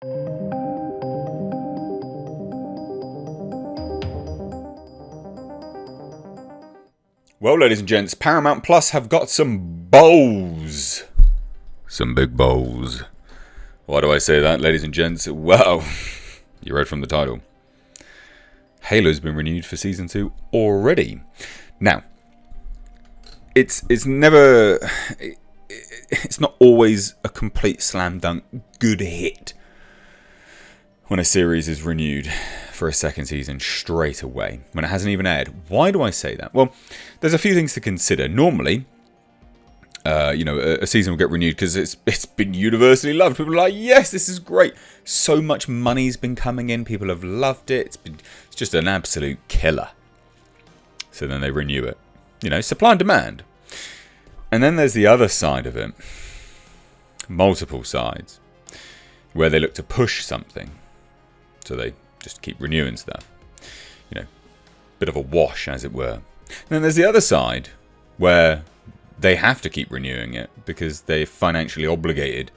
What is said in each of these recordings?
Well, ladies and gents, Paramount Plus have got some bowls. Some big bowls. Why do I say that, ladies and gents? Well, you read from the title. Halo's been renewed for Season 2 already. Now, it's not always a complete slam dunk good hit when a series is renewed for a second season straight away, when it hasn't even aired. Why do I say that? Well, there's a few things to consider. Normally, a season will get renewed because it's been universally loved. People are like, yes, this is great. So much money's been coming in. People have loved it. It's just an absolute killer. So then they renew it. Supply and demand. And then there's the other side of it. Multiple sides. Where they look to push something. So they just keep renewing stuff. Bit of a wash, as it were. And then there's the other side where they have to keep renewing it because they're financially obligated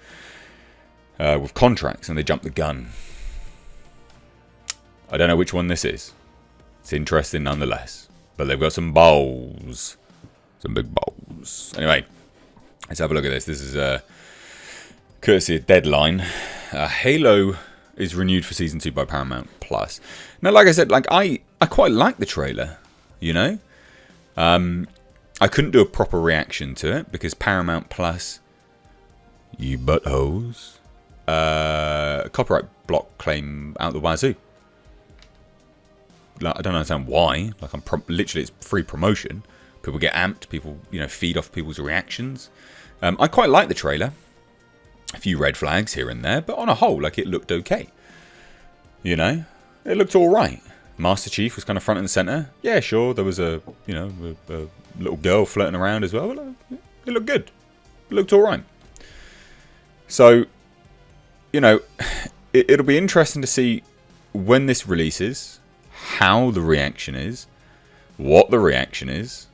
with contracts and they jump the gun. I don't know which one this is. It's interesting nonetheless. But they've got some bowls. Some big bowls. Anyway, let's have a look at this. This is courtesy of Deadline. Halo is renewed for Season 2 by Paramount Plus. Now, like I said, I quite like the trailer, I couldn't do a proper reaction to it because Paramount Plus, you buttholes, copyright block claim out the wazoo. I don't understand why. Literally, it's free promotion. People get amped. People, feed off people's reactions. I quite like the trailer. A few red flags here and there, but on a whole, it looked okay. It looked all right. Master Chief was kind of front and center. Yeah, sure, there was a little girl flirting around as well. It looked good. It looked all right. So, it'll be interesting to see when this releases, how the reaction is, what the reaction is,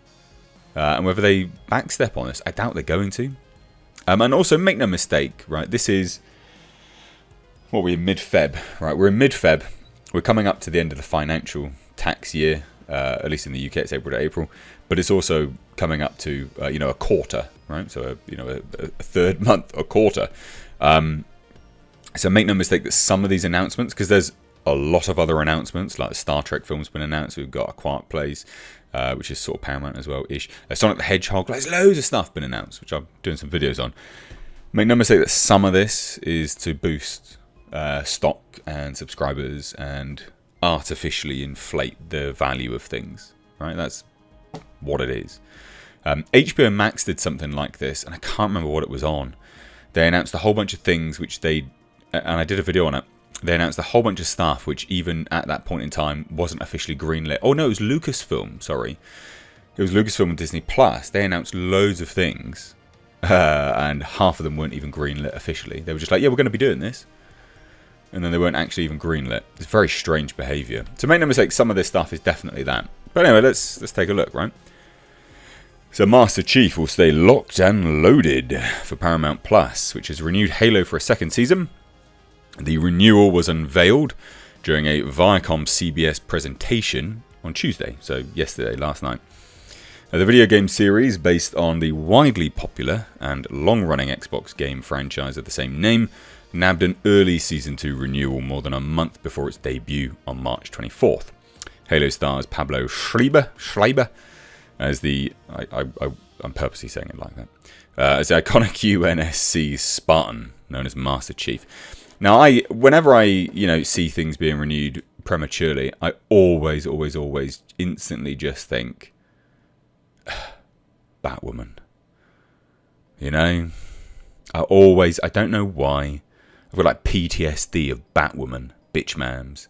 and whether they backstep on this. I doubt they're going to. And also, make no mistake, right? This is, we're in mid-Feb, right? We're in mid-Feb. We're coming up to the end of the financial tax year, at least in the UK, it's April to April. But it's also coming up to, a quarter, right? So, a third month, a quarter. So make no mistake that some of these announcements, because there's a lot of other announcements, like the Star Trek film's been announced. We've got A Quiet Place, which is sort of Paramount as well-ish. Sonic the Hedgehog, there's loads of stuff been announced, which I'm doing some videos on. Make no mistake that some of this is to boost stock and subscribers and artificially inflate the value of things, right? That's what it is. HBO Max did something like this, and I can't remember what it was on. They announced a whole bunch of things which and I did a video on it. They announced a whole bunch of stuff which even at that point in time wasn't officially greenlit. Oh no, it was Lucasfilm, sorry. It was Lucasfilm and Disney Plus. They announced loads of things, and half of them weren't even greenlit officially. They were just like, yeah, we're going to be doing this. And then they weren't actually even greenlit. It's very strange behaviour. So make no mistake, some of this stuff is definitely that. But anyway, let's take a look, right? So Master Chief will stay locked and loaded for Paramount Plus, which has renewed Halo for a second season. The renewal was unveiled during a Viacom CBS presentation on Tuesday, so yesterday, last night. The video game series, based on the widely popular and long-running Xbox game franchise of the same name, nabbed an early Season 2 renewal more than a month before its debut on March 24th. Halo stars Pablo Schreiber as the... I'm purposely saying it like that. As the iconic UNSC Spartan, known as Master Chief. Now, whenever I see things being renewed prematurely, I always instantly just think, Batwoman. I don't know why. I've got PTSD of Batwoman, bitch mams.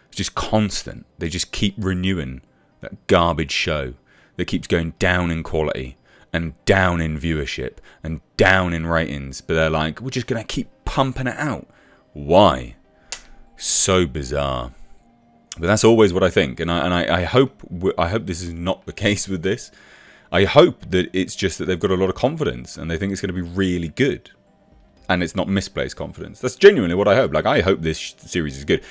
It's just constant. They just keep renewing that garbage show that keeps going down in quality and down in viewership and down in ratings. But they're like, we're just going to keep pumping it out. Why? So bizarre. But that's always what I think, and I hope this is not the case with this. I hope that it's just that they've got a lot of confidence and they think it's going to be really good. and it's not misplaced confidence. That's genuinely what I hope. Like, I hope this series is good.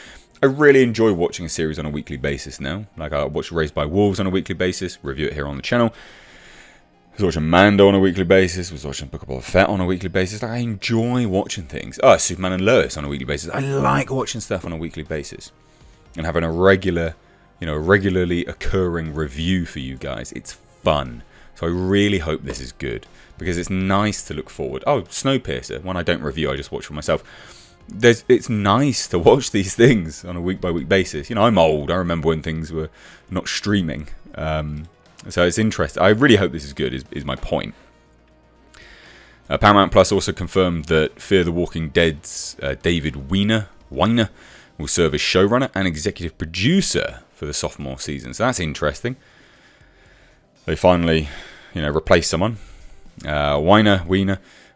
I really enjoy watching a series on a weekly basis now. Like, I watch Raised by Wolves on a weekly basis, review it here on the channel. I was watching Mando on a weekly basis. I was watching Book of Boba Fett on a weekly basis. Like, I enjoy watching things. Oh, Superman and Lois on a weekly basis. I like watching stuff on a weekly basis. And having a regular, regularly occurring review for you guys. It's fun. So I really hope this is good. Because it's nice to look forward. Oh, Snowpiercer. When I don't review, I just watch for myself. It's nice to watch these things on a week-by-week basis. I'm old. I remember when things were not streaming. So it's interesting. I really hope this is good, is my point. Paramount Plus also confirmed that Fear the Walking Dead's David Weiner will serve as showrunner and executive producer for the sophomore season. So that's interesting. They finally, replaced someone. Weiner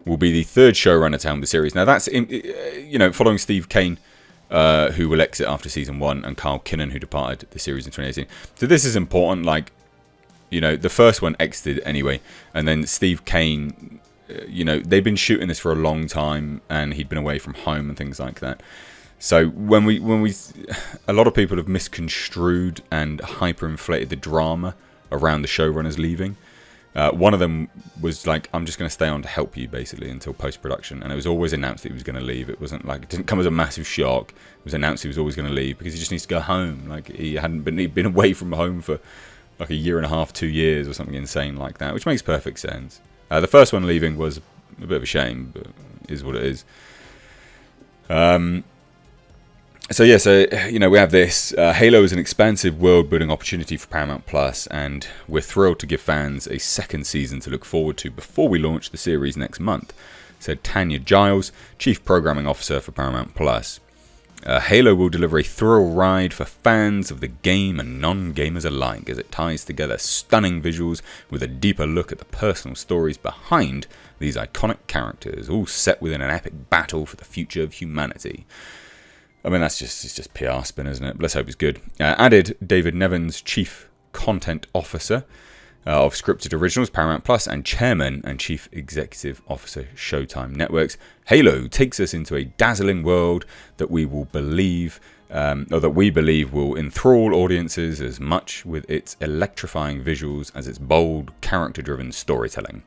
will be the third showrunner to helm the series. Now that's, following Steve Kane, who will exit after season 1, and Carl Kinnan, who departed the series in 2018. So this is important. Like, the first one exited anyway, and then Steve Kane, they've been shooting this for a long time, and he'd been away from home and things like that. So when we, a lot of people have misconstrued and hyperinflated the drama around the showrunners leaving. One of them was like, I'm just going to stay on to help you, basically, until post-production. And it was always announced that he was going to leave. It wasn't like, it didn't come as a massive shock. It was announced he was always going to leave because he just needs to go home. Like, he'd been away from home for like a year and a half, 2 years or something insane like that, which makes perfect sense. The first one leaving was a bit of a shame, but it is what it is. So we have this. Halo is an expansive world-building opportunity for Paramount Plus, and we're thrilled to give fans a second season to look forward to before we launch the series next month, said Tanya Giles, Chief Programming Officer for Paramount Plus. Halo will deliver a thrill ride for fans of the game and non-gamers alike, as it ties together stunning visuals with a deeper look at the personal stories behind these iconic characters, all set within an epic battle for the future of humanity. I mean, it's just PR spin, isn't it? Let's hope it's good. Added David Nevins, Chief Content Officer of Scripted Originals, Paramount Plus, and Chairman and Chief Executive Officer, Showtime Networks. Halo takes us into a dazzling world that we believe will enthrall audiences as much with its electrifying visuals as its bold, character-driven storytelling.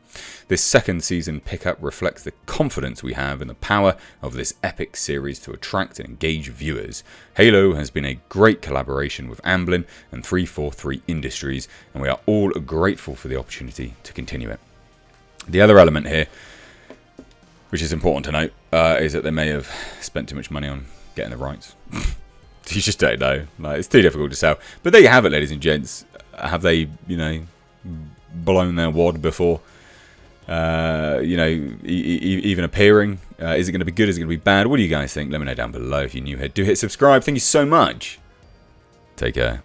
This second season pickup reflects the confidence we have in the power of this epic series to attract and engage viewers. Halo has been a great collaboration with Amblin and 343 Industries, and we are all grateful for the opportunity to continue it. The other element here, which is important to note, is that they may have spent too much money on getting the rights. You just don't know. Like, it's too difficult to sell. But there you have it, ladies and gents. Have they, blown their wad before? Even appearing? Is it going to be good? Is it going to be bad? What do you guys think? Let me know down below. If you're new here, do hit subscribe. Thank you so much. Take care.